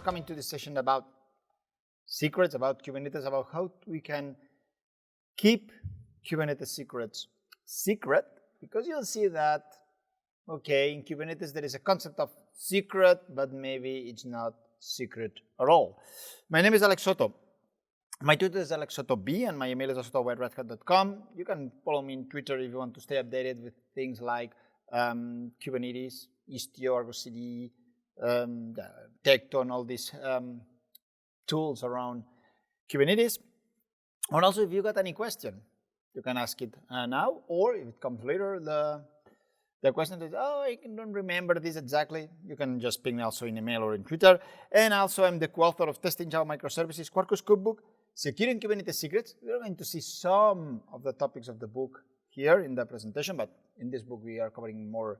for coming to this session about secrets, about Kubernetes, about how we can keep Kubernetes secrets secret, because you'll see that, okay, in Kubernetes there is a concept of secret, but maybe it's not secret at all. My name is Alex Soto. My Twitter is AlexSotoB, and my email is soto@redhat.com. You can follow me on Twitter if you want to stay updated with things like Kubernetes, Istio, Argo CD, Tecton, all these tools around Kubernetes. And also, if you got any question, you can ask it now, or if it comes later, the question is, oh, I don't remember this exactly. You can just ping me also in email or in Twitter. And also, I'm the co-author of Testing Java Microservices, Quarkus Cookbook, Securing Kubernetes Secrets. We're going to see some of the topics of the book here in the presentation, but in this book we are covering more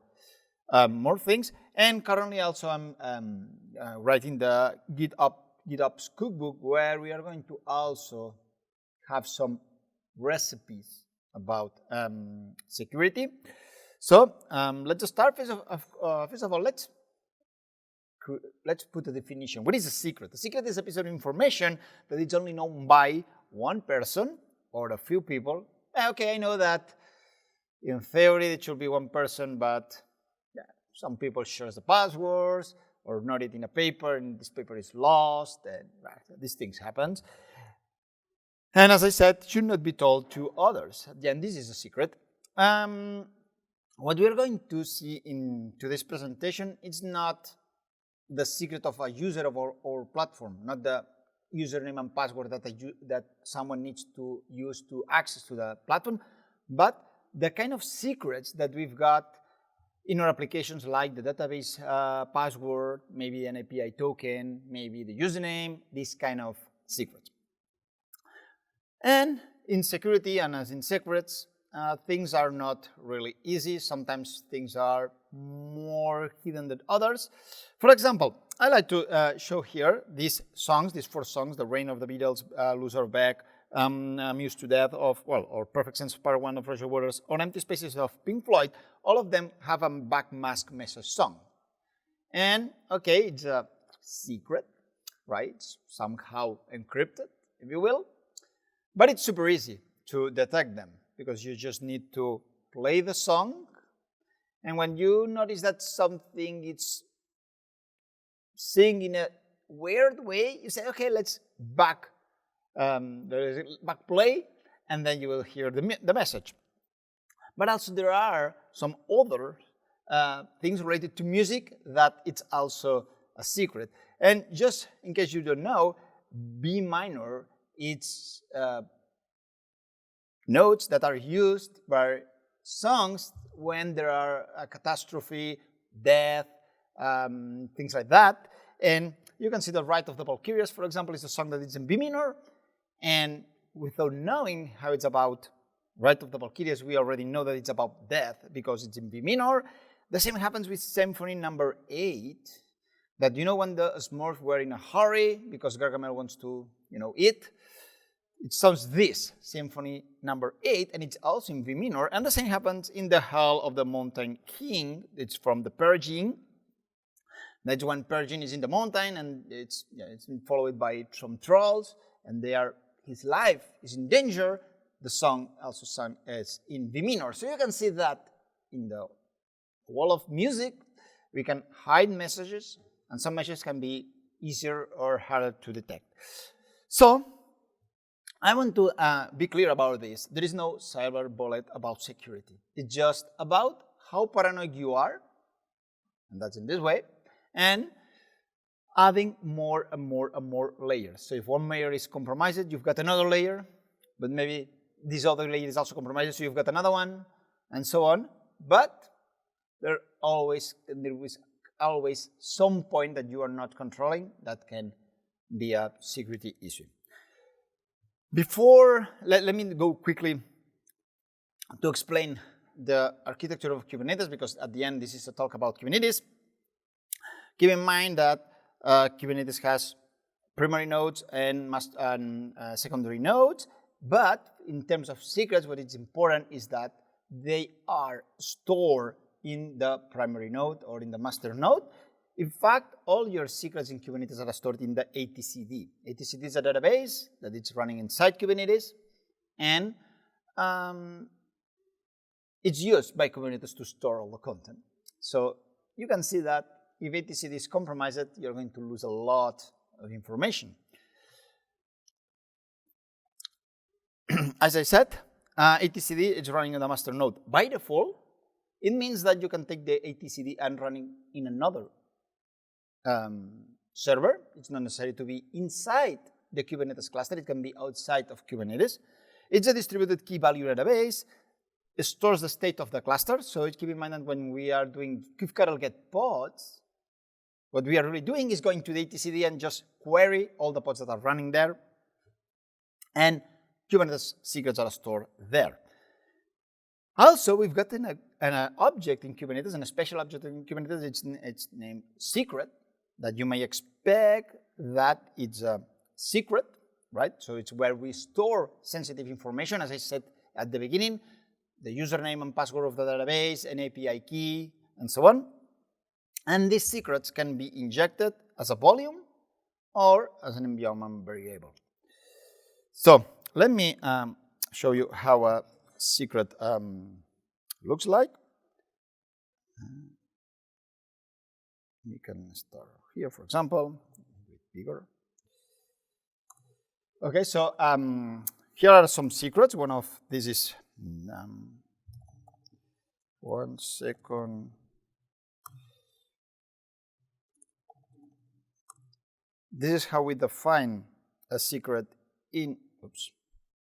things. And currently also I'm writing the GitOps Cookbook, where we are going to also have some recipes about security. So let's start. First of all, let's put a definition. What is a secret? A secret is a piece of information that is only known by one person or a few people. Okay, I know that in theory it should be one person, but yeah, some people share the passwords or note it in a paper, and this paper is lost, and these things happen. And as I said, should not be told to others. Again, this is a secret. What we are going to see in today's presentation is not the secret of a user of our platform, not the username and password that someone needs to use to access to the platform, but the kind of secrets that we've got in our applications, like the database password, maybe an API token, maybe the username, this kind of secrets. And in security, and as in secrets, things are not really easy. Sometimes things are more hidden than others. For example, I like to show here these four songs, The Reign of the Beatles, Lose Our Back, Amused to Death of, or Perfect Sense Part 1 of Roger Waters, or Empty Spaces of Pink Floyd. All of them have a backmask message song. And, okay, it's a secret, right? It's somehow encrypted, if you will. But it's super easy to detect them, because you just need to play the song, and when you notice that something is sing in a weird way, you say, okay, let's back play, and then you will hear the message. But also there are some other things related to music that it's also a secret. And just in case you don't know, B minor, it's notes that are used by songs when there are a catastrophe, death, things like that. And you can see the Rite of the Valkyries, for example, is a song that is in B minor. And without knowing how it's about Rite of the Valkyries, we already know that it's about death because it's in B minor. The same happens with Symphony number 8, that you know when the Smurfs were in a hurry because Gargamel wants to, eat. It sounds this, Symphony number 8, and it's also in B minor. And the same happens in the Hall of the Mountain King. It's from the Purging. That's when Purging is in the mountain, and it's followed by some trolls, and his life is in danger. The song also sung as in B minor. So you can see that in the wall of music, we can hide messages, and some messages can be easier or harder to detect. So I want to be clear about this. There is no silver bullet about security. It's just about how paranoid you are, and that's in this way, and adding more and more and more layers. So if one layer is compromised, you've got another layer, but maybe this other layer is also compromised, so you've got another one, and so on. But there is always some point that you are not controlling that can be a security issue. Before, let me go quickly to explain the architecture of Kubernetes, because at the end this is a talk about Kubernetes. Keep in mind that Kubernetes has primary nodes and secondary nodes, but in terms of secrets, what is important is that they are stored in the primary node or in the master node. In fact, all your secrets in Kubernetes are stored in the etcd. etcd is a database that is running inside Kubernetes, and it's used by Kubernetes to store all the content. So you can see that if etcd is compromised, you're going to lose a lot of information. As I said, etcd is running on the master node. By default, it means that you can take the etcd and running in another server. It's not necessary to be inside the Kubernetes cluster. It can be outside of Kubernetes. It's a distributed key value database. It stores the state of the cluster. So keep in mind that when we are doing kubectl get pods, what we are really doing is going to the etcd and just query all the pods that are running there. And Kubernetes secrets are stored there. Also, we've got an object in Kubernetes, and a special object in Kubernetes. It's named secret, that you may expect that it's a secret, right? So it's where we store sensitive information, as I said at the beginning, the username and password of the database, an API key, and so on. And these secrets can be injected as a volume or as an environment variable. So let me show you how a secret looks like. We can start here, for example, a bit bigger. Okay, so here are some secrets. One of these is, 1 second. This is how we define a secret in,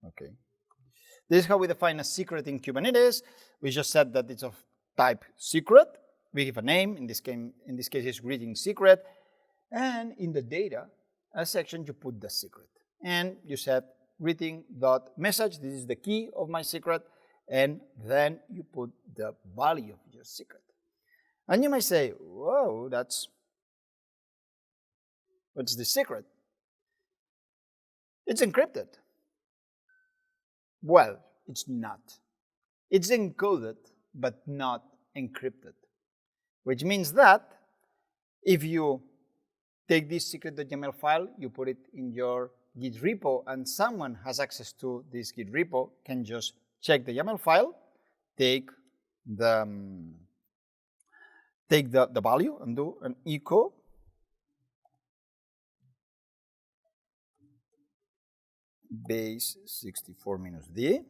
okay. This is how we define a secret in Kubernetes. We just said that it's of type secret. We give a name, in this case it's greeting secret. And in the data section, you put the secret. And you said greeting.message, this is the key of my secret. And then you put the value of your secret. And you might say, whoa, what's the secret? It's encrypted. Well, it's not. It's encoded, but not encrypted. Which means that if you take this secret.yaml file, you put it in your Git repo, and someone has access to this Git repo, can just check the YAML file, take the value and do an echo base 64 minus D,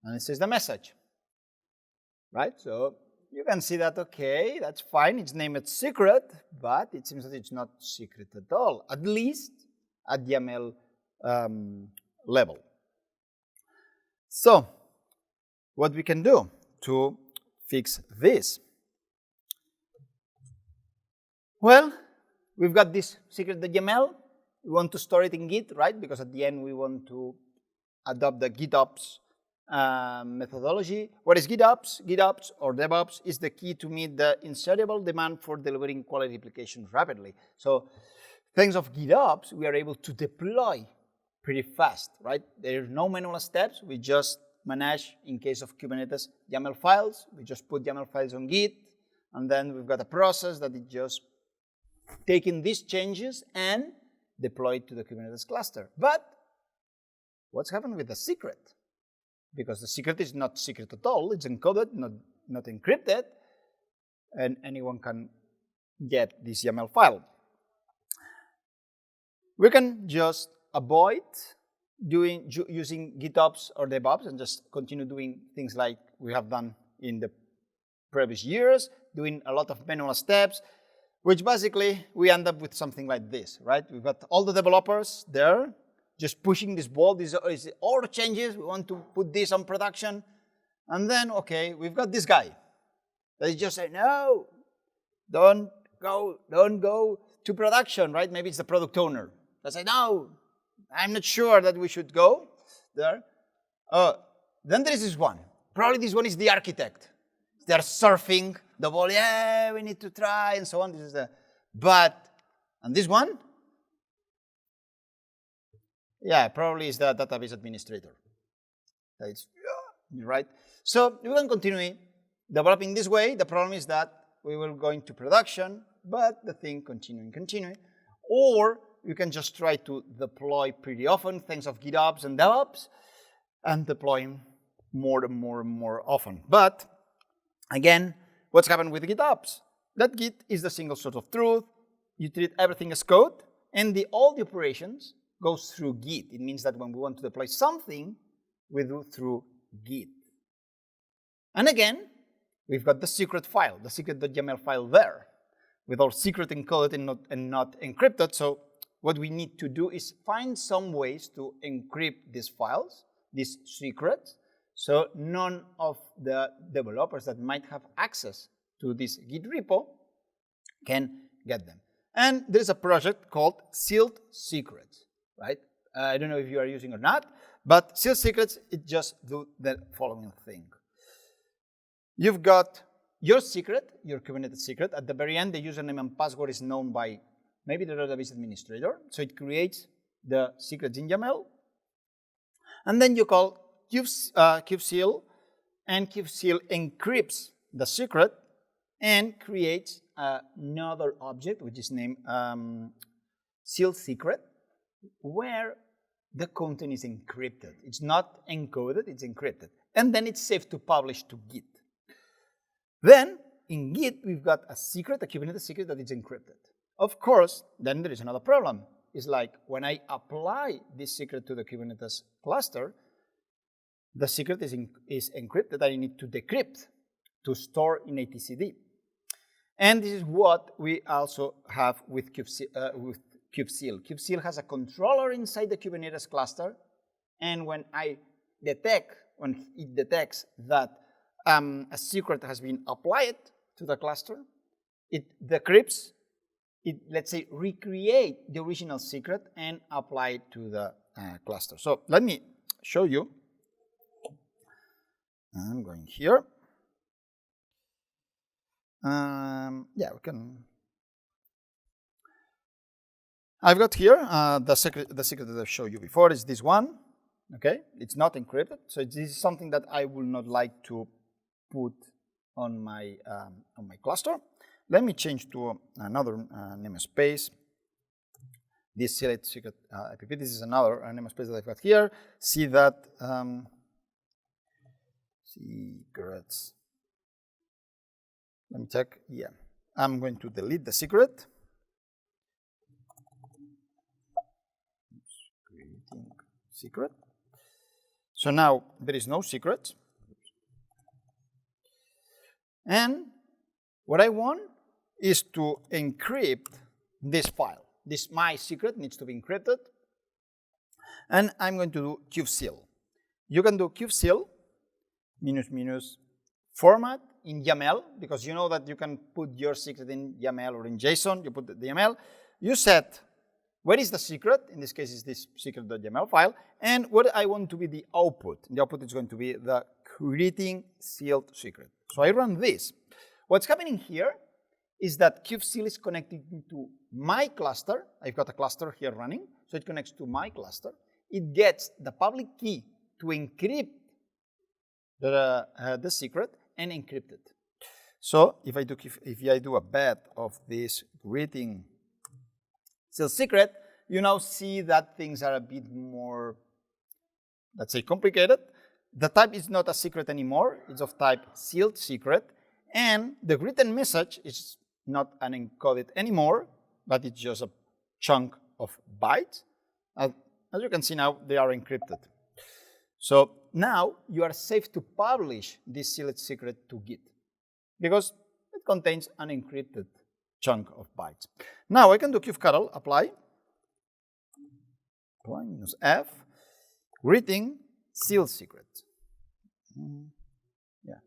and it says the message, right? So you can see that, okay, that's fine, it's named secret, but it seems that it's not secret at all, at least at YAML level. So what we can do to fix this? Well, we've got this secret.yaml. We want to store it in Git, right? Because at the end we want to adopt the GitOps methodology. What is GitOps? GitOps or DevOps is the key to meet the insatiable demand for delivering quality applications rapidly. So thanks of GitOps, we are able to deploy pretty fast, right? There are no manual steps. We just manage, in case of Kubernetes, YAML files. We just put YAML files on Git, and then we've got a process that is just taking these changes and deploy it to the Kubernetes cluster. But what's happened with the secret? Because the secret is not secret at all. It's encoded, not encrypted, and anyone can get this YAML file. We can just avoid using GitOps or DevOps and just continue doing things like we have done in the previous years, doing a lot of manual steps, which basically we end up with something like this, right? We've got all the developers there just pushing this ball. These are all the changes. We want to put this on production. And then, okay, we've got this guy that is just saying, no, don't go to production, right? Maybe it's the product owner that says, no, I'm not sure that we should go there. Then there is this one. Probably this one is the architect. They're surfing the ball. Yeah, we need to try and so on. This is and this one? Yeah, probably is the database administrator. That's right. So we can continue developing this way. The problem is that we will go into production, but the thing continue. Or you can just try to deploy pretty often, thanks of GitOps and DevOps, and deploying more and more often. But again, what's happened with GitOps? That Git is the single source of truth. You treat everything as code, and all the operations goes through Git. It means that when we want to deploy something, we do through Git. And again, we've got the secret file, the secret.yml file there, with our secret encoded and not encrypted. So what we need to do is find some ways to encrypt these files, these secrets, so none of the developers that might have access to this Git repo can get them. And there's a project called Sealed Secrets, right? I don't know if you are using or not, but Sealed Secrets, it just do the following thing. You've got your secret, your Kubernetes secret. At the very end, the username and password is known by maybe the database administrator. So it creates the secrets in YAML. And then you call kubectl, and kubectl encrypts the secret and creates another object, which is named sealed secret, where the content is encrypted. It's not encoded, it's encrypted. And then it's safe to publish to Git. Then, in Git, we've got a secret, a Kubernetes secret that is encrypted. Of course, then there is another problem. It's like when I apply this secret to the Kubernetes cluster, the secret is encrypted. I need to decrypt to store in etcd. And this is what we also have with kubectl. Kubectl has a controller inside the Kubernetes cluster, and when it detects that a secret has been applied to the cluster, it decrypts, let's say, recreate the original secret and apply it to the cluster. So let me show you. I'm going here. Yeah, we can. I've got here the secret that I showed you before is this one. Okay, it's not encrypted, so this is something that I will not like to put on my cluster. Let me change to another namespace. This select secret app. This is another namespace that I've got here. See that secrets. Let me check. Yeah, I'm going to delete the secret. Creating secret. So now there is no secret. And what I want is to encrypt this file. My secret needs to be encrypted. And I'm going to do kubectl. You can do kubectl -- format in YAML, because you know that you can put your secret in YAML or in JSON. You put the YAML. You set where is the secret. In this case, is this secret.yml file. And what I want to be the output. The output is going to be the creating sealed secret. So I run this. What's happening here is that kubectl is connected to my cluster. I've got a cluster here running, so it connects to my cluster. It gets the public key to encrypt the secret and encrypt it. So if I do a bet of this greeting sealed secret, you now see that things are a bit more, let's say, complicated. The type is not a secret anymore. It's of type sealed secret. And the written message is not unencoded anymore, but it's just a chunk of bytes. As you can see now, they are encrypted. So now you are safe to publish this sealed secret to Git because it contains an encrypted chunk of bytes. Now I can do kubectl apply -f greeting sealed secret. Yeah.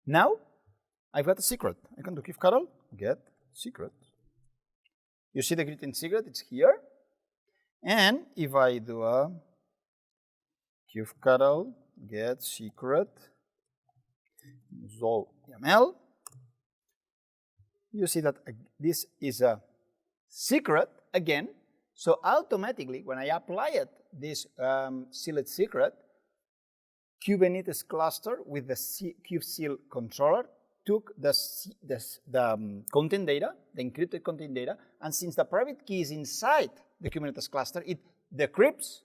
Now I've got a secret. I can do kubectl get secret. You see the greeting secret, it's here. And if I do a kubectl get secret YAML, you see that this is a secret again. So automatically, when I apply it, this sealed secret, Kubernetes cluster with the kubectl controller took the content data, the encrypted content data, and since the private key is inside the Kubernetes cluster, it decrypts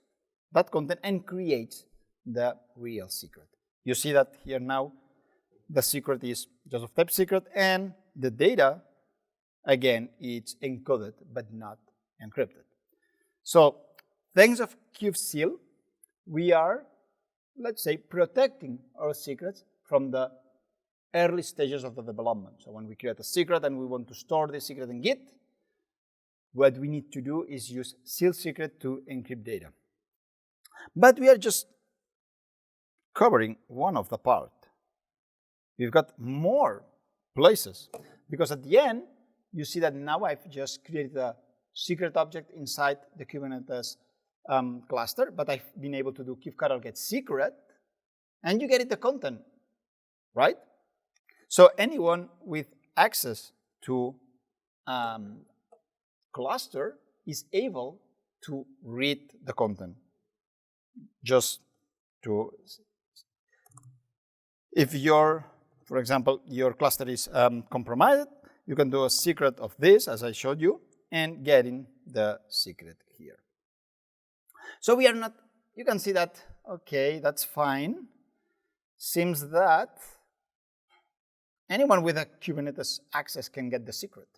that content and creates the real secret. You see that here now, the secret is just of type secret, and the data, again, it's encoded but not encrypted. So, thanks to kubectl, we are, let's say, protecting our secrets from the early stages of the development. So when we create a secret and we want to store the secret in Git, what we need to do is use seal secret to encrypt data. But we are just covering one of the part. We've got more places, because at the end, you see that now I've just created a secret object inside the Kubernetes cluster, but I've been able to do kubectl get secret, and you get the content, right? So anyone with access to cluster is able to read the content. Just to, if for example, your cluster is compromised, you can do a secret of this, as I showed you, and getting the secret here. So we are not, you can see that, okay, that's fine. Seems that anyone with a Kubernetes access can get the secret.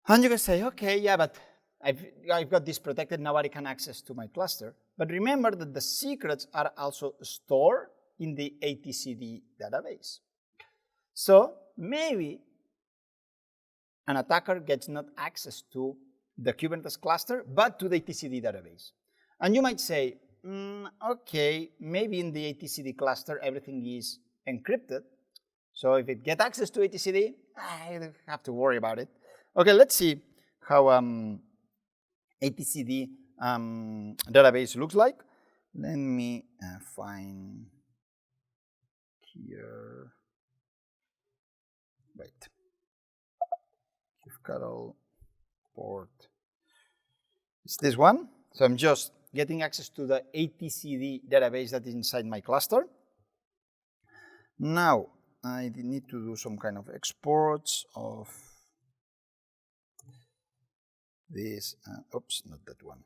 And you can say, okay, yeah, but I've got this protected, nobody can access to my cluster. But remember that the secrets are also stored in the etcd database. So maybe an attacker gets not access to the Kubernetes cluster, but to the etcd database. And you might say, okay, maybe in the etcd cluster everything is encrypted. So if it gets access to etcd, I don't have to worry about it. Okay, let's see how etcd database looks like. Let me find here. Wait. Kubectl port. It's this one. So I'm just getting access to the etcd database that is inside my cluster. Now I need to do some kind of exports of this. Oops, not that one.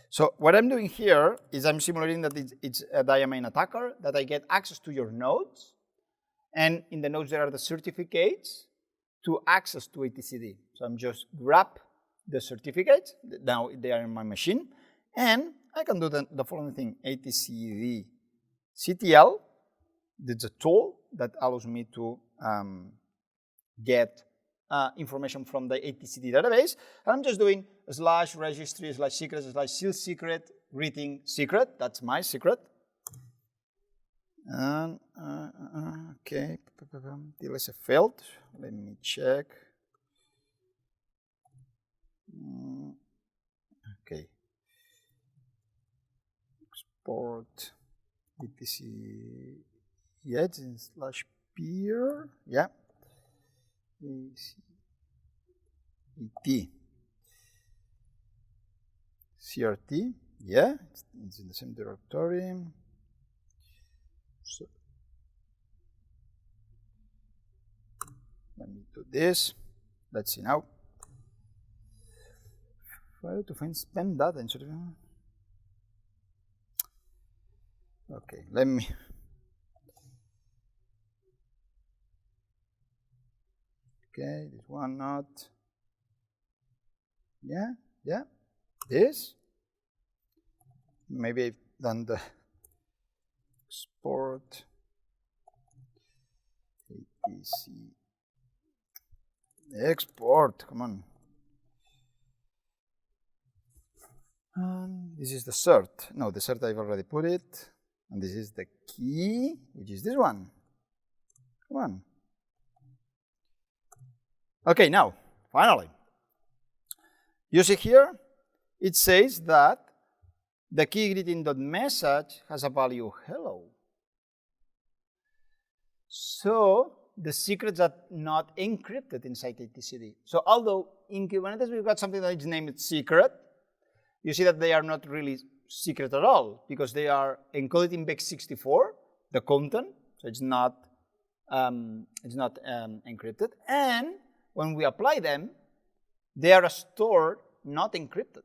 So what I'm doing here is I'm simulating that it's a diamine attacker, that I get access to your nodes, and in the nodes there are the certificates to access to etcd. So I'm just grab the certificates, now they are in my machine, and I can do the following thing, etcd ctl. It's a tool that allows me to get information from the etcd database. And I'm just doing /registry/secret/seal secret reading secret. That's my secret. And okay, TLS failed. Let me check. Okay. Export etc. Yeah, it's in /peer. Yeah. et crt. Yeah, it's in the same directory. So let me do this. Let's see now. Try to find spam data. Okay, let me. Okay, this one not. Yeah, this. Maybe I've done the export etc. Export, come on. And this is the cert. No, the cert I've already put it. And this is the key, which is this one. Come on. Okay, now, finally. You see here, it says that the key greeting.message has a value hello. So the secrets are not encrypted inside etcd. So although in Kubernetes we've got something that is named secret, you see that they are not really secret at all because they are encoded in base64, the content, so it's not encrypted. And when we apply them, they are stored not encrypted.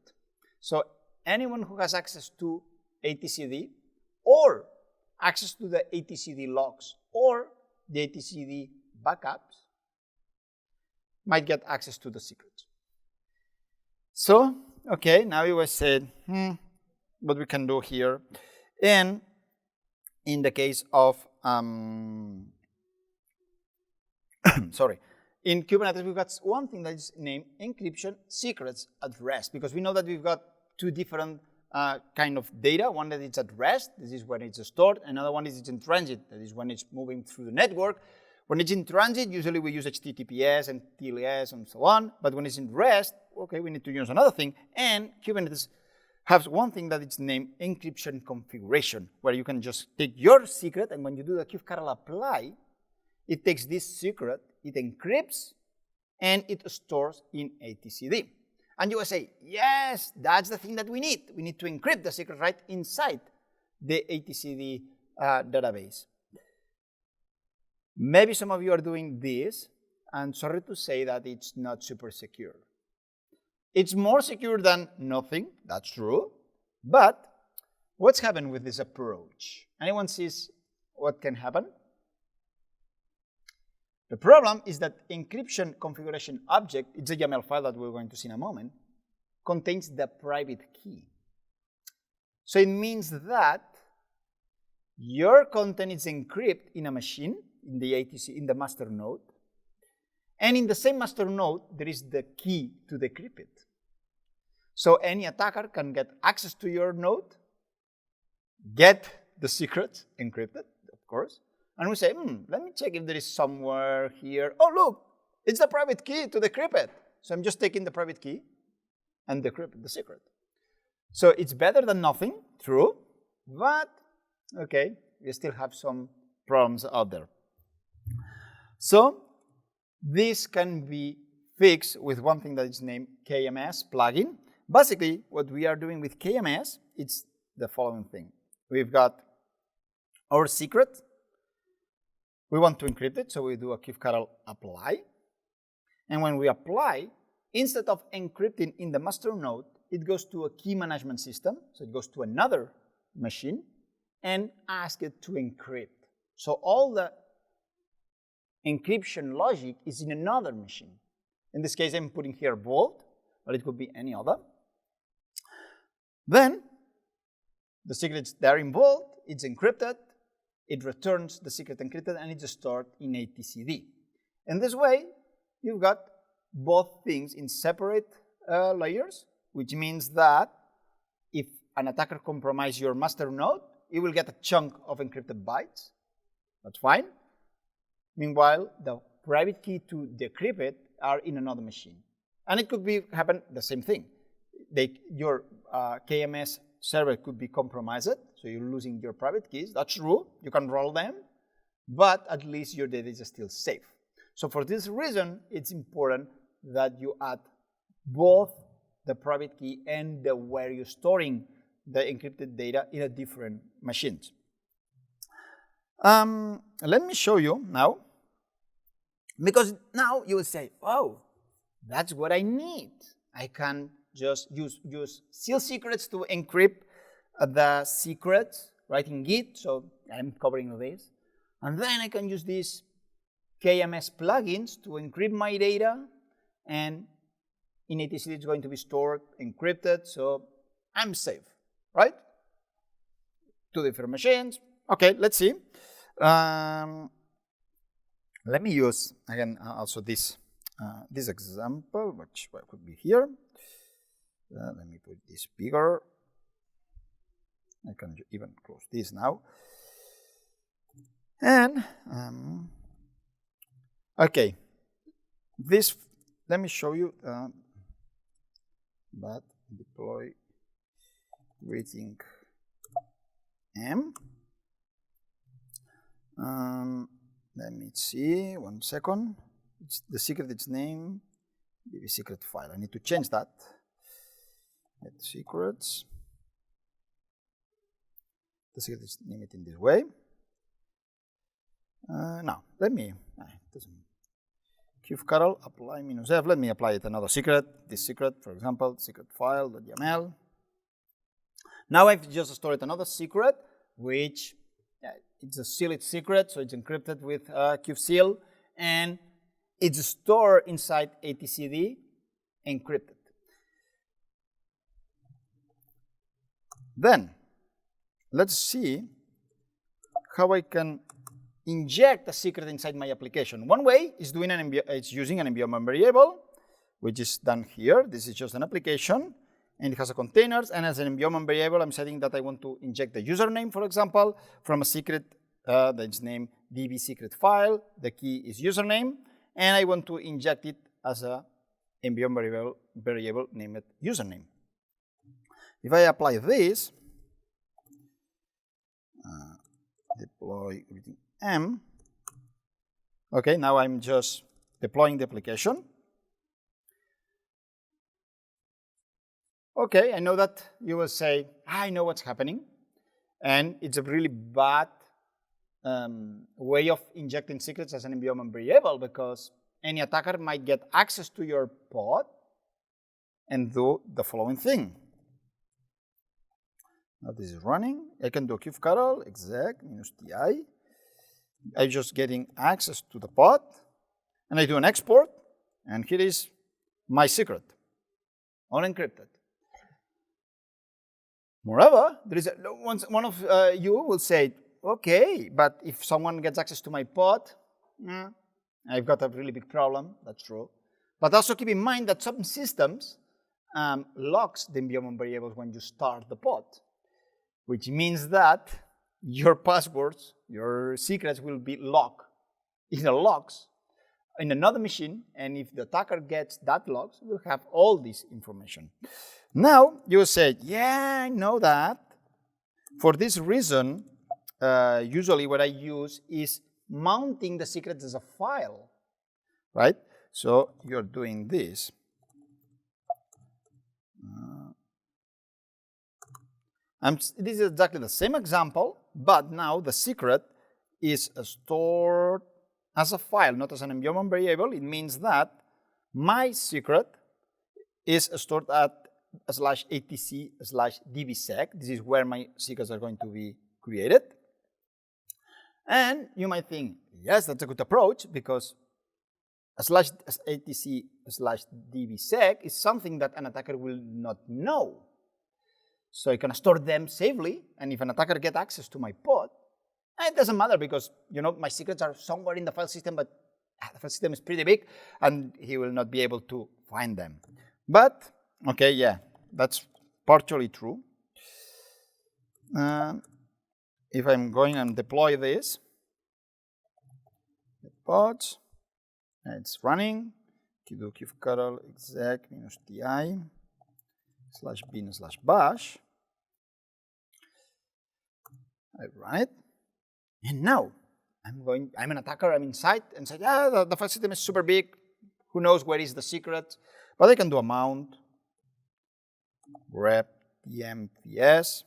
So anyone who has access to etcd or access to the etcd logs or the etcd backups might get access to the secrets. So, okay, now you will say, what we can do here. And in the case of, sorry, in Kubernetes, we've got one thing that is named Encryption Secrets at rest, because we know that we've got two different kind of data. One that is at rest, this is when it's stored. Another one is it's in transit, that is when it's moving through the network. When it's in transit, usually we use HTTPS and TLS and so on. But when it's in rest, okay, we need to use another thing. And Kubernetes has one thing that is named encryption configuration, where you can just take your secret, and when you do the kubectl apply, it takes this secret, it encrypts, and it stores in etcd. And you will say, yes, that's the thing that we need. We need to encrypt the secret right inside the etcd database. Maybe some of you are doing this, and sorry to say that it's not super secure. It's more secure than nothing, that's true, but what's happened with this approach? Anyone sees what can happen? The problem is that encryption configuration object, it's a YAML file that we're going to see in a moment, contains the private key. So it means that your content is encrypted in a machine, in the ATC, in the master node, and in the same master node, there is the key to decrypt it. So any attacker can get access to your node, get the secret encrypted, of course, and we say, let me check if there is somewhere here. Oh, look, it's the private key to decrypt it. So I'm just taking the private key and decrypt the secret. So it's better than nothing, true, but okay, we still have some problems out there. So this can be fixed with one thing that is named KMS plugin. Basically, what we are doing with KMS, it's the following thing. We've got our secret. We want to encrypt it, so we do a kubectl apply. And when we apply, instead of encrypting in the master node, it goes to a key management system. So it goes to another machine and asks it to encrypt. So all the encryption logic is in another machine. In this case, I'm putting here Vault, but it could be any other. Then the secret's there in Vault, it's encrypted, it returns the secret encrypted, and it's stored in etcd. In this way, you've got both things in separate layers, which means that if an attacker compromises your master node, it will get a chunk of encrypted bytes. That's fine. Meanwhile, the private key to decrypt it are in another machine. And it could happen the same thing. Your KMS server could be compromised, so you're losing your private keys. That's true. You can roll them, but at least your data is still safe. So for this reason, it's important that you add both the private key and where you're storing the encrypted data in a different machines. Let me show you now, because now you will say, oh, that's what I need. I can just use seal secrets to encrypt the secrets, right, in Git, so I'm covering this. And then I can use these KMS plugins to encrypt my data, and in etcd it's going to be stored, encrypted, so I'm safe, right? Two different machines. Okay, let's see. Let me use, again, also this example, which could be here. Let me put this bigger. I can even close this now. And, okay, let me show you that deploy greeting M. Let me see, 1 second. The secret, its name, the secret file. I need to change that. Get secrets. the secret is named in this way. Now, let me, kubectl apply -f, let me apply it another secret, this secret, for example, secret file.yml. Now I've just stored another secret, which it's a sealed secret, so it's encrypted with kubectl, and it's stored inside etcd encrypted. Then, let's see how I can inject a secret inside my application. One way is using an environment variable, which is done here. This is just an application, and it has a containers, and as an environment variable, I'm setting that I want to inject the username, for example, from a secret that's named db secret file. The key is username, and I want to inject it as a environment variable named username. If I apply this, deploy everything m, okay, now I'm just deploying the application. Okay, I know that you will say, I know what's happening, and it's a really bad way of injecting secrets as an environment variable, because any attacker might get access to your pod and do the following thing. Now this is running. I can do kubectl exec -ti. I'm just getting access to the pod, and I do an export, and here is my secret, unencrypted. Moreover, there is one of you will say, okay, but if someone gets access to my pod, I've got a really big problem. That's true. But also keep in mind that some systems locks the environment variables when you start the pod, which means that your passwords, your secrets will be locked in the logs in another machine, and if the attacker gets that logs, we'll have all this information. Now, you will say, yeah, I know that. For this reason, usually what I use is mounting the secrets as a file, right? So you're doing this. This is exactly the same example, but now the secret is stored as a file, not as an environment variable. It means that my secret is stored at /etc/dbsec. This is where my secrets are going to be created. And you might think, yes, that's a good approach, because /etc/dbsec is something that an attacker will not know. So I can store them safely, and if an attacker gets access to my pod, it doesn't matter, because my secrets are somewhere in the file system, but the file system is pretty big, and he will not be able to find them. But, okay, yeah, that's partially true. If I'm going and deploy this, the pods, it's running, do kubectl exec -ti /bin/bash. I run it, and now I'm an attacker, I'm inside, and say, yeah, the file system is super big, who knows where is the secret, but I can do a mount, grep tmps,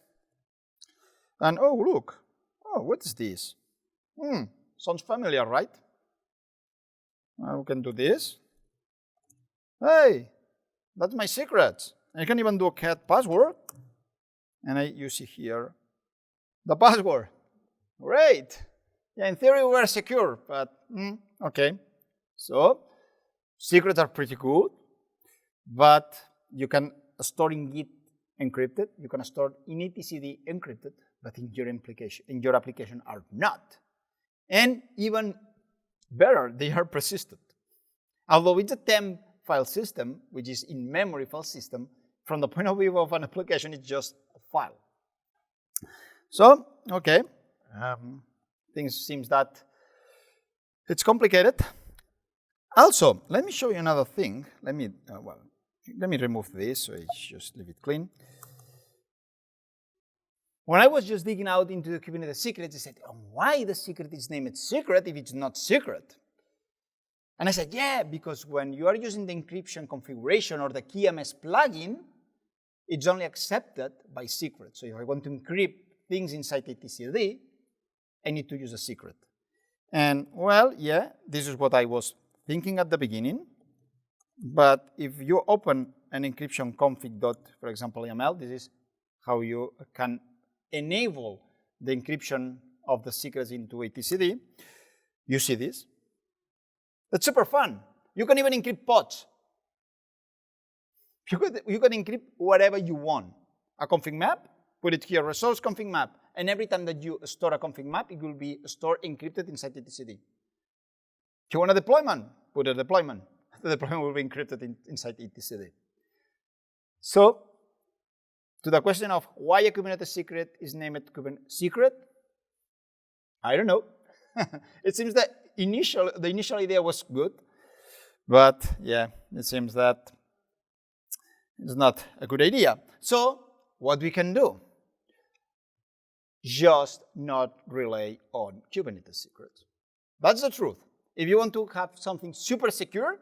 and oh, look, oh, what is this? Sounds familiar, right? We can do this. Hey, that's my secret. I can even do a cat password, and you see here the password. Great. Yeah, in theory we are secure, but okay. So secrets are pretty good, but you can store in Git encrypted, you can store in etcd encrypted, but in your application are not. And even better, they are persistent. Although it's a temp file system, which is in-memory file system, from the point of view of an application, it's just a file. So, okay, things seems that it's complicated. Also, let me show you another thing. Let me remove this, so it's just leave it clean. When I was just digging out into the Kubernetes Secrets, I said, why the secret is named secret if it's not secret? And I said, yeah, because when you are using the encryption configuration or the KeyMS plugin, it's only accepted by secret. So if I want to encrypt things inside etcd, I need to use a secret. And well, yeah, this is what I was thinking at the beginning. But if you open an encryption config for example, YAML, this is how you can enable the encryption of the secrets into etcd. You see this. That's super fun. You can even encrypt pods. You can encrypt whatever you want. A config map, put it here, resource config map. And every time that you store a config map, it will be stored encrypted inside etcd. If you want a deployment, put a deployment. The deployment will be encrypted inside etcd. So, to the question of why a Kubernetes secret is named Kubernetes secret, I don't know. It seems that the initial idea was good, but yeah, it seems that it's not a good idea. So, what we can do? Just not rely on Kubernetes secrets. That's the truth. If you want to have something super secure,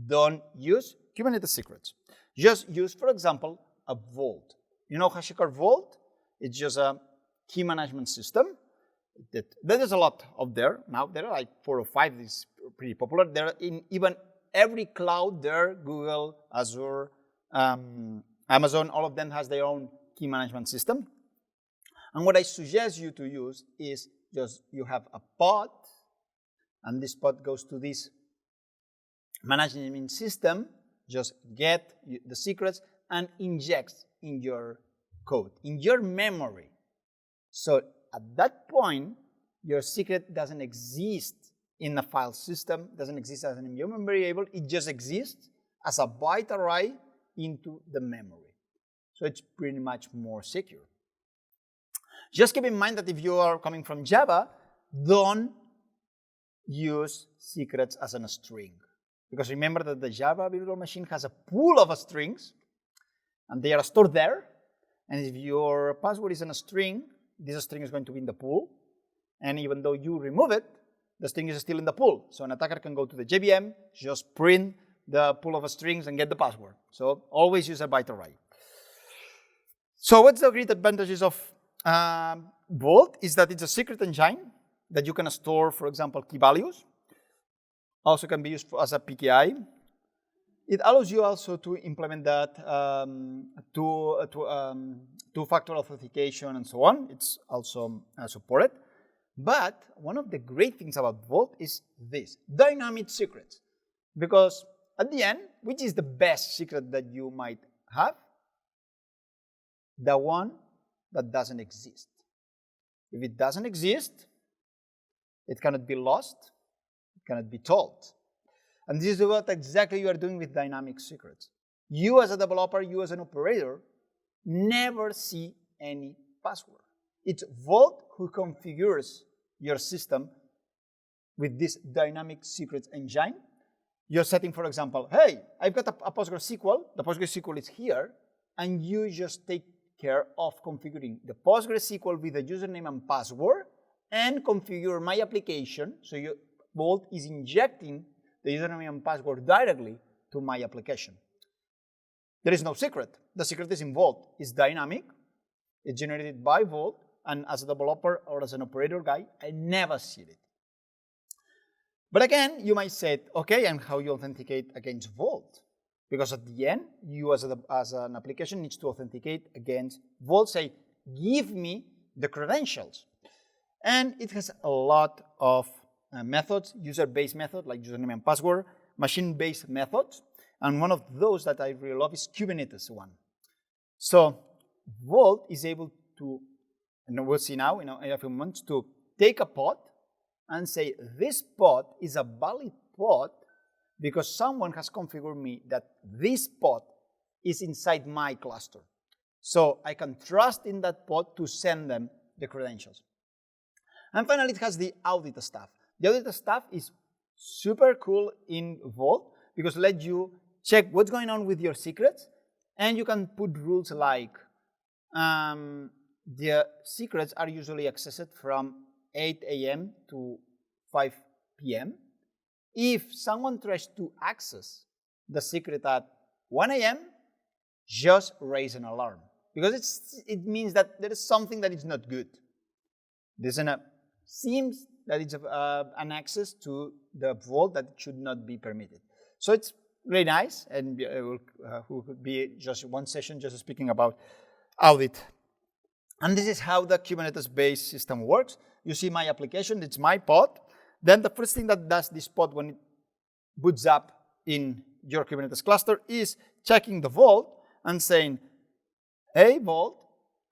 don't use Kubernetes secrets. Just use, for example, a vault. You know HashiCorp Vault? It's just a key management system. There is a lot of there. Now there are like 4 or 5. It's pretty popular. There are in even every cloud there, Google, Azure, Amazon, all of them has their own key management system. And what I suggest you to use is just you have a pod, and this pod goes to this management system, just get the secrets and injects in your code, in your memory. So at that point, your secret doesn't exist in a file system, doesn't exist as an environment variable, it just exists as a byte array into the memory. So it's pretty much more secure. Just keep in mind that if you are coming from Java, don't use secrets as a string. Because remember that the Java virtual machine has a pool of strings, and they are stored there. And if your password is in a string, this string is going to be in the pool. And even though you remove it, the string is still in the pool. So an attacker can go to the JVM, just print the pool of strings and get the password. So always use a byte array. So what's the great advantages of Vault is that it's a secret engine that you can store, for example, key values. Also can be used as a PKI. It allows you also to implement that two-factor authentication and so on. It's also supported. But one of the great things about Vault is this, dynamic secrets. Because at the end, which is the best secret that you might have? The one that doesn't exist. If it doesn't exist, it cannot be lost, it cannot be told. And this is what exactly you are doing with dynamic secrets. You as a developer, you as an operator, never see any password. It's Vault who configures your system with this dynamic secrets engine. You're setting, for example, hey, I've got a PostgreSQL, the PostgreSQL is here, and you just take care of configuring the PostgreSQL with the username and password and configure my application. So Vault is injecting the username and password directly to my application. There is no secret. The secret is in Vault. It's dynamic. It's generated by Vault. And as a developer or as an operator guy, I never see it. But again, you might say, okay, and how you authenticate against Vault? Because at the end, you as an application needs to authenticate against Vault. Say, give me the credentials. And it has a lot of methods, user-based method like username and password, machine-based methods. And one of those that I really love is Kubernetes one. So Vault is able to, and we'll see now in a few months, to take a pod and say, this pod is a valid pod because someone has configured me that this pod is inside my cluster. So I can trust in that pod to send them the credentials. And finally, it has the audit stuff. The audit stuff is super cool in Vault because it lets you check what's going on with your secrets, and you can put rules like the secrets are usually accessed from 8 a.m. to 5 p.m. If someone tries to access the secret at 1 a.m., just raise an alarm. because it means that there is something that is not good. Seems that it's an access to the vault that should not be permitted. So it's really nice, and will be just one session just speaking about audit. And this is how the Kubernetes-based system works. You see my application, it's my pod. Then the first thing that does this pod when it boots up in your Kubernetes cluster is checking the vault and saying, hey, vault,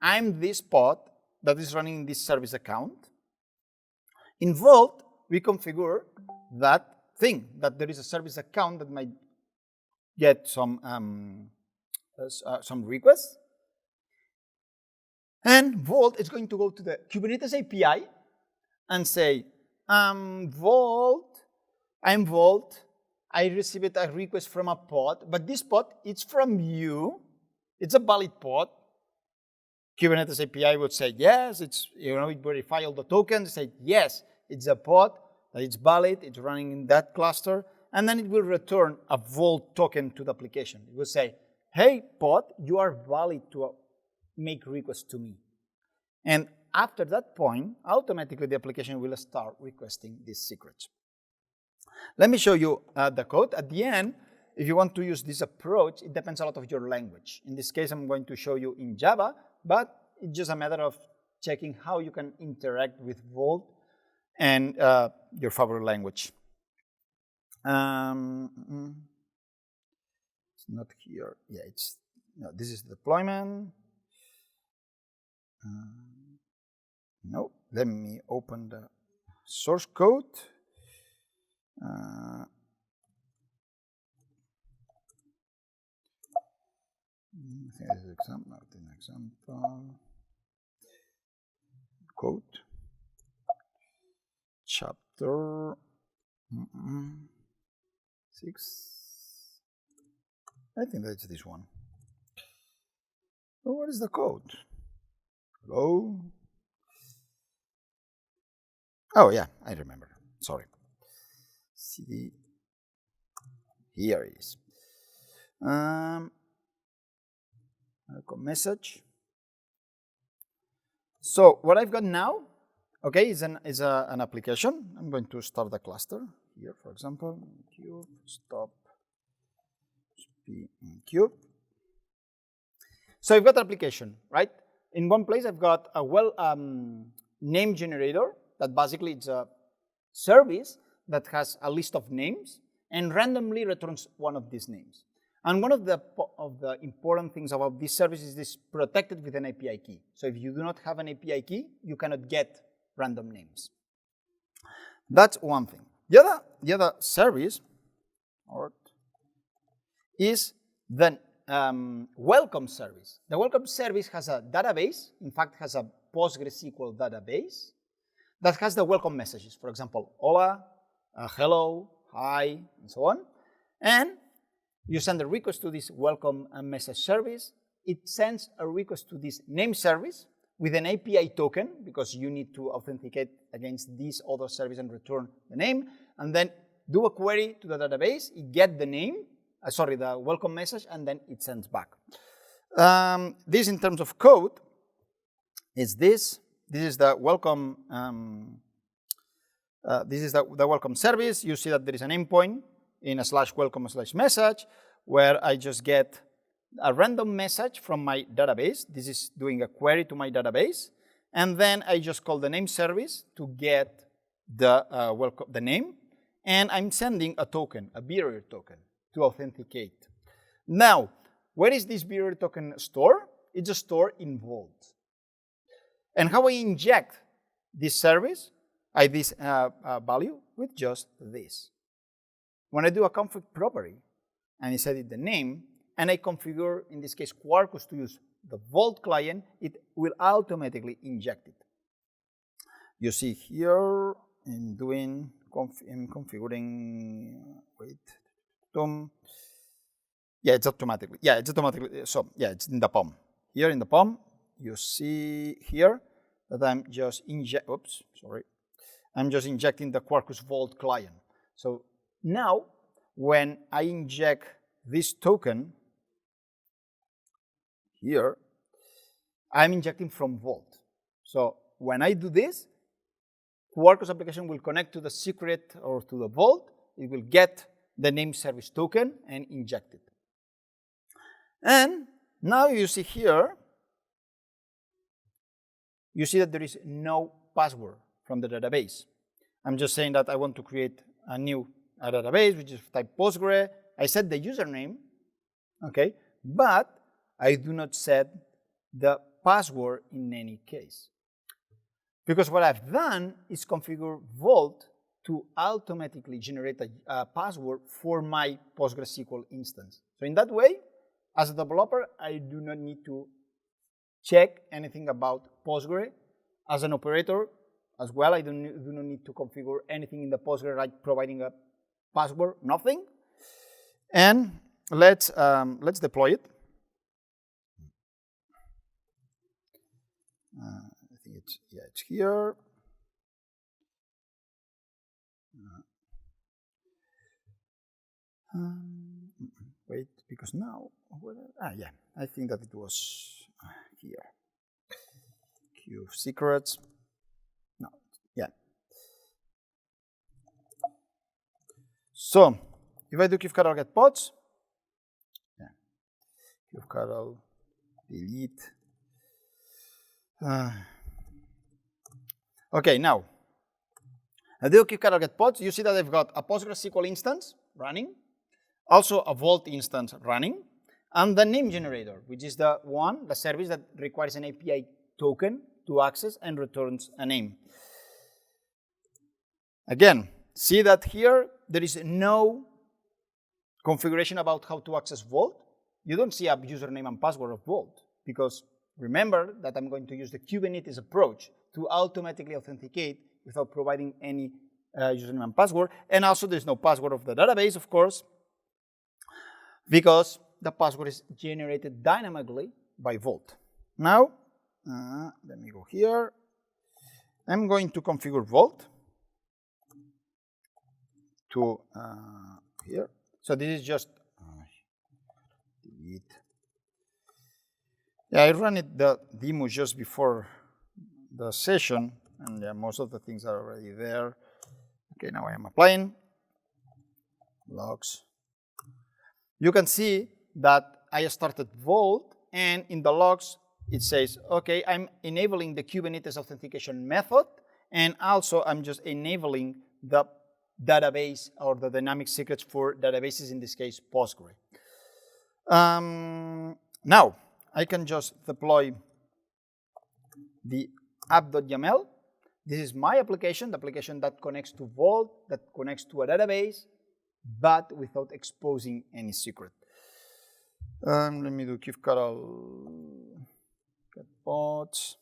I'm this pod that is running this service account. In Vault, we configure that thing, that there is a service account that might get some requests. And Vault is going to go to the Kubernetes API and say, Vault, I'm Vault. I received a request from a pod, but this pod, it's from you. It's a valid pod. Kubernetes API would say, yes, it verify all the tokens, say, yes, it's a pod, that it's valid, it's running in that cluster, and then it will return a Vault token to the application. It will say, hey, pod, you are valid to make requests to me. And after that point, automatically the application will start requesting these secrets. Let me show you the code. At the end, if you want to use this approach, it depends a lot of your language. In this case, I'm going to show you in Java, but it's just a matter of checking how you can interact with Vault and your favorite language. It's not here. Yeah, this is the deployment. No, let me open the source code. Example. Code. Chapter 6. I think that's this one. Oh, what is the code? Hello? Oh, yeah, I remember. Sorry. CD. Here it is. Message. So what I've got now, okay, is an application. I'm going to start the cluster here, for example. Cube, stop, cube. So I've got an application, right? In one place, I've got a name generator that basically it's a service that has a list of names and randomly returns one of these names. And one of the important things about this service is this protected with an API key. So if you do not have an API key, you cannot get random names. That's one thing. The other service is the welcome service. The welcome service has a database, in fact has a PostgreSQL database that has the welcome messages. For example, hola, hello, hi, and so on. And you send a request to this welcome message service. It sends a request to this name service with an API token because you need to authenticate against this other service and return the name. And then do a query to the database. It gets the name, the welcome message, and then it sends back. This, in terms of code, is this. This is the welcome. This is the welcome service. You see that there is an endpoint in a /welcome/message, where I just get a random message from my database. This is doing a query to my database. And then I just call the name service to get the name. And I'm sending a token, a bearer token, to authenticate. Now, where is this bearer token stored? It's stored in Vault. And how I inject this service, this value, with just this. When I do a config property, and I set it the name, and I configure, in this case, Quarkus to use the Vault client, it will automatically inject it. You see here, in configuring, yeah, it's automatically, so yeah, it's in the POM. Here in the POM, you see here that I'm just injecting the Quarkus Vault client. So now, when I inject this token here, I'm injecting from Vault. So when I do this, Quarkus application will connect to the secret or to the Vault. It will get the name service token and inject it. And now you see here, you see that there is no password from the database. I'm just saying that I want to create a new database, which is type Postgre. I set the username, okay, but I do not set the password in any case. Because what I've done is configure Vault to automatically generate a password for my PostgreSQL instance. So in that way, as a developer, I do not need to check anything about Postgre. As an operator, as well, I do not need to configure anything in the Postgre, like providing a password, nothing. And let's deploy it. I think it's here. Wait, because now, yeah, I think that it was here. Secrets. No, yeah. So, if I do kubectl get pods, yeah, kubectl delete. Okay, now, I do kubectl get pods. You see that I've got a PostgreSQL instance running, also a Vault instance running, and the name generator, which is the service that requires an API token to access and returns a name. Again, see that here there is no configuration about how to access Vault. You don't see a username and password of Vault, because remember that I'm going to use the Kubernetes approach to automatically authenticate without providing any username and password. And also there's no password of the database, of course, because the password is generated dynamically by Vault. Now, let me go here. I'm going to configure Vault to here. So this is just delete. Yeah, I ran the demo just before the session, and yeah, most of the things are already there. Okay, now I am applying logs. You can see that I started Vault, and in the logs it says, okay, I'm enabling the Kubernetes authentication method, and also I'm just enabling the database or the dynamic secrets for databases, in this case Postgre. Now I can just deploy the app.yaml. This is my application, the application that connects to Vault, that connects to a database, but without exposing any secret. Let me do kubectl get pods.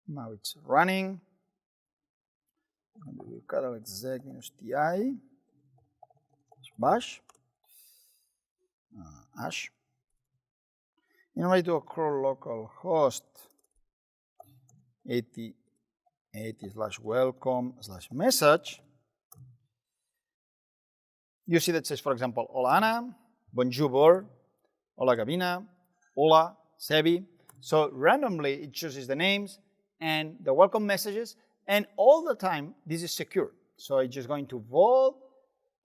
Now it's running. Kubectl exec-ti bash ash. And I do a crawl localhost 80/welcome/message. You see that says, for example, hola Ana, bonjour, hola Gabina, hola Sebi. So randomly it chooses the names and the welcome messages, and all the time this is secure. So it's just going to Vault,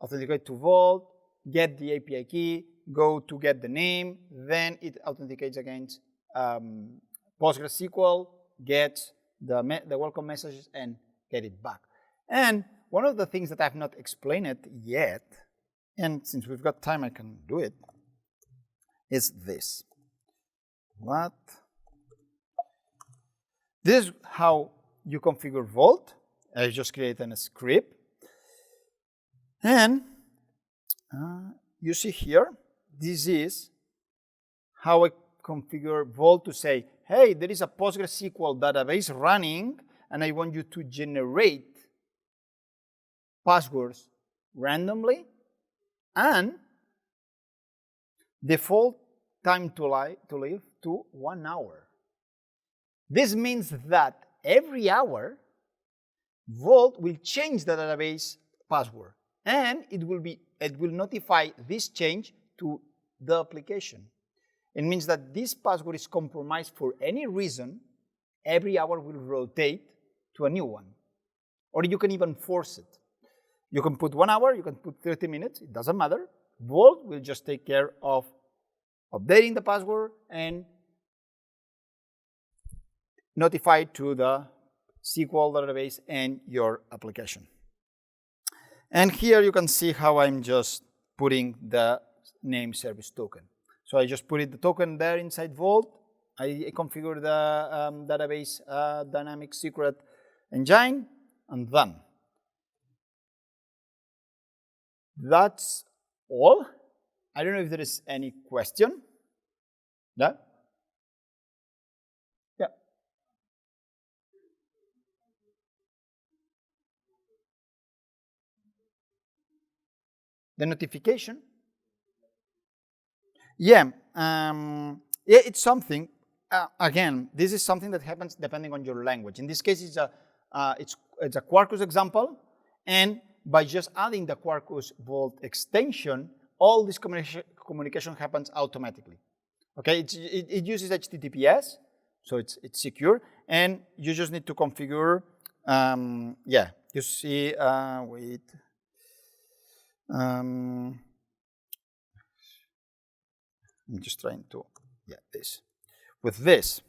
authenticate to Vault, get the API key, go to get the name, then it authenticates against PostgreSQL, gets the welcome messages, and get it back. And one of the things that I've not explained it yet, and since we've got time I can do it, is this. What? This is how you configure Vault. I just created a script. And you see here, this is how I configure Vault to say, hey, there is a PostgreSQL database running, and I want you to generate passwords randomly, and default time to live to 1 hour. This means that every hour, Vault will change the database password, and it will notify this change to the application. It means that this password is compromised for any reason. Every hour will rotate to a new one. Or you can even force it. You can put 1 hour, you can put 30 minutes, it doesn't matter. Vault will just take care of updating the password and notify to the SQL database and your application. And here you can see how I'm just putting the name service token. So I just put the token there inside Vault. I configure the database dynamic secret engine, and done. That's all. I don't know if there is any question. Yeah? Yeah. The notification? Yeah. Yeah, it's something. Again, this is something that happens depending on your language. In this case, it's a Quarkus example, and by just adding the Quarkus Vault extension, all this communication happens automatically. Okay, it uses HTTPS, so it's secure, and you just need to configure. Yeah, you see. Wait. I'm just trying to this. With this.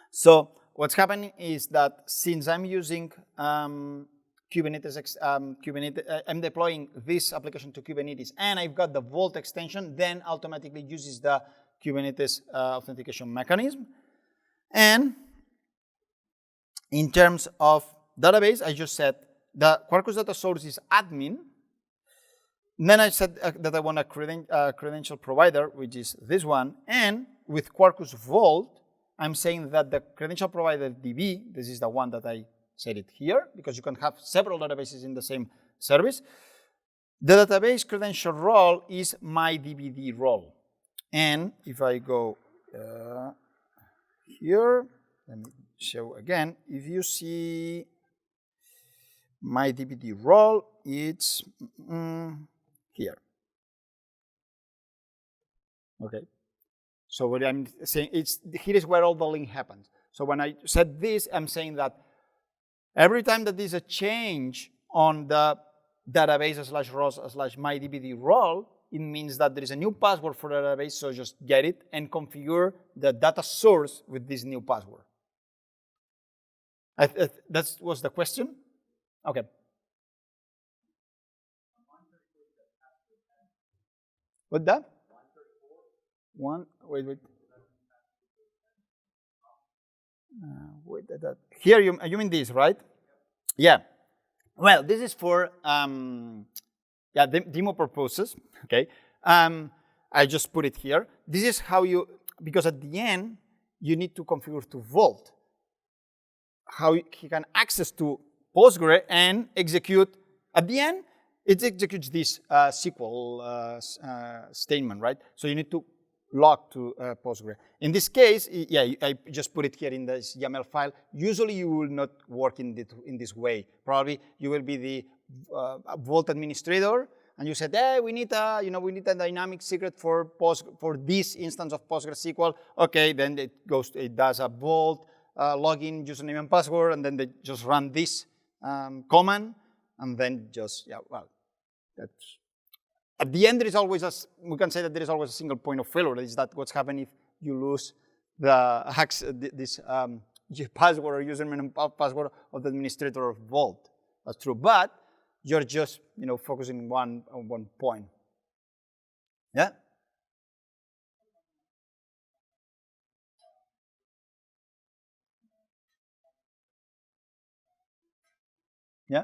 So what's happening is that since I'm using Kubernetes, I'm deploying this application to Kubernetes, and I've got the Vault extension, then automatically uses the Kubernetes authentication mechanism. And in terms of database, I just said the Quarkus data source is admin. And then I said that I want a credential provider, which is this one. And with Quarkus Vault, I'm saying that the credential provider DB, this is the one that I said it here, because you can have several databases in the same service. The database credential role is my DBD role. And if I go here, let me show again. If you see my DBD role, it's here. Okay. So what I'm saying, here is where all the link happens. So when I said this, I'm saying that every time that there's a change on the database /roles/mydbd role, it means that there is a new password for the database, so just get it and configure the data source with this new password. That was the question? Okay. What that? Wait. Here, you mean this, right? Yeah. Well, this is for demo purposes. Okay. I just put it here. This is how because at the end you need to configure to Vault how he can access to Postgre and execute. At the end, it executes this SQL statement, right? So you need to log to Postgre. In this case, I just put it here in this YAML file. Usually, you will not work in this way. Probably, you will be the Vault administrator, and you said, "Hey, we need a dynamic secret for this instance of PostgreSQL." Okay, then it does a Vault login, username and password, and then they just run this command, and then just that's. At the end, there is always we can say that there is always a single point of failure. Is that what's happening if you lose the this password or username and password of the administrator of Vault? That's true, but you're just focusing on one point. Yeah. Yeah.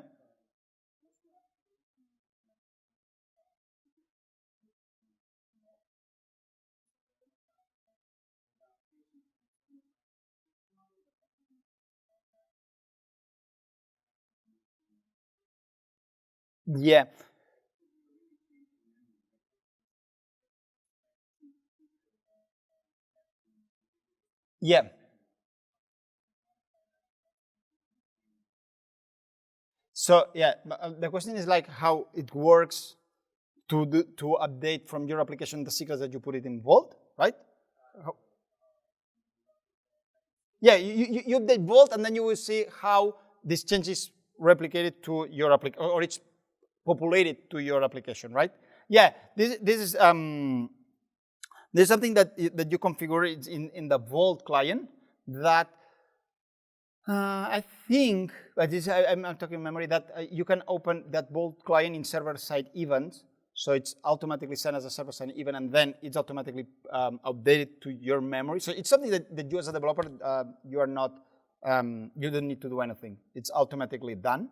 Yeah. Yeah. So yeah, the question is like how it works to update from your application the secrets that you put it in Vault. right? Yeah, you update Vault, and then you will see how this change is replicated to your application, or it's populated to your application, right? Yeah, this is there's something that you configure in the Vault client that I think, but this, I'm talking memory, that you can open that Vault client in server-side events. So it's automatically sent as a server-side event, and then it's automatically updated to your memory. So it's something that you as a developer, you are not, you don't need to do anything. It's automatically done.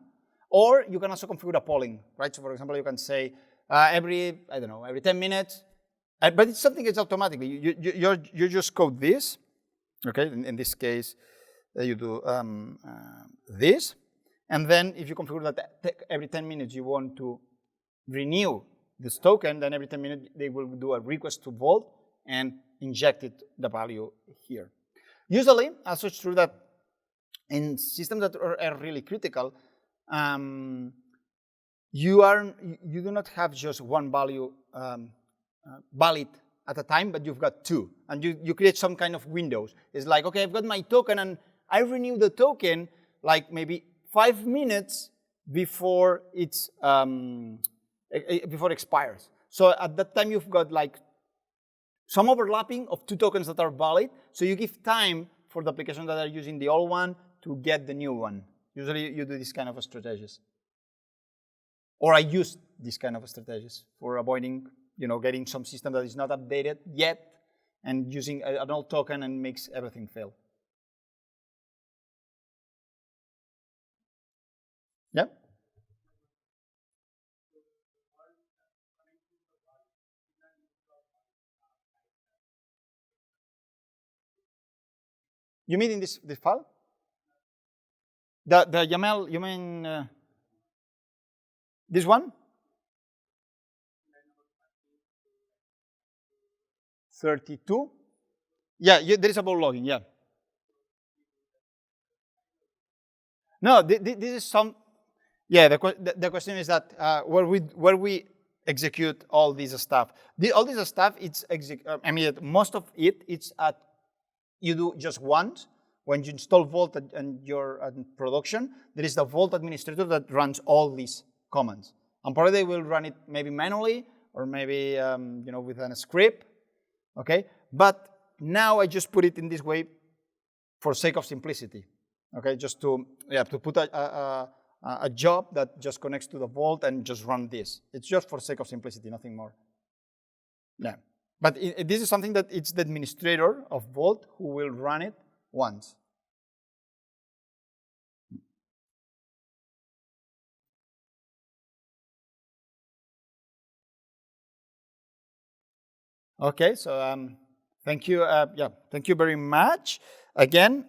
Or you can also configure a polling, right? So for example, you can say every 10 minutes, but it's something that's automatically. You just code this, okay? In this case, you do this, and then if you configure that every 10 minutes you want to renew this token, then every 10 minutes they will do a request to Vault and inject the value here. Usually, also it's true that in systems that are really critical, you do not have just one value valid at a time, but you've got two, and you create some kind of windows. It's like, okay, I've got my token, and I renew the token like maybe 5 minutes before it's before it expires. So at that time, you've got like some overlapping of two tokens that are valid. So you give time for the applications that are using the old one to get the new one. Usually you do this kind of strategies. Or I use this kind of strategies for avoiding, getting some system that is not updated yet and using an old token and makes everything fail. Yeah? You mean in this file? The YAML, you mean this one? 32? Yeah, there is a bold logging, yeah. No, this is some, yeah, the question is that where we execute all this stuff. All this stuff, it's most of it's at, you do just once. When you install Vault and you're in production, there is the Vault administrator that runs all these commands. And probably they will run it maybe manually or maybe with a script, okay? But now I just put it in this way for sake of simplicity, okay? Just to put a job that just connects to the Vault and just run this. It's just for sake of simplicity, nothing more. Yeah, but this is something that it's the administrator of Vault who will run it once. Okay, so thank you. Thank you very much. Again,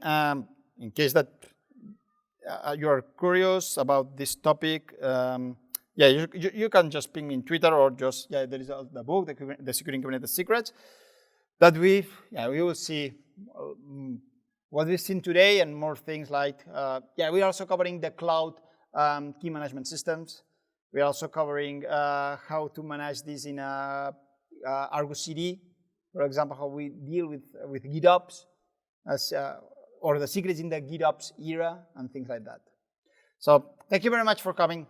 in case that you are curious about this topic, you can just ping in Twitter or just there is the book, the Securing Kubernetes Secrets, that we will see what we've seen today and more things like we're also covering the cloud key management systems. We're also covering how to manage this in Argo CD, for example, how we deal with GitOps or the secrets in the GitOps era and things like that. So thank you very much for coming.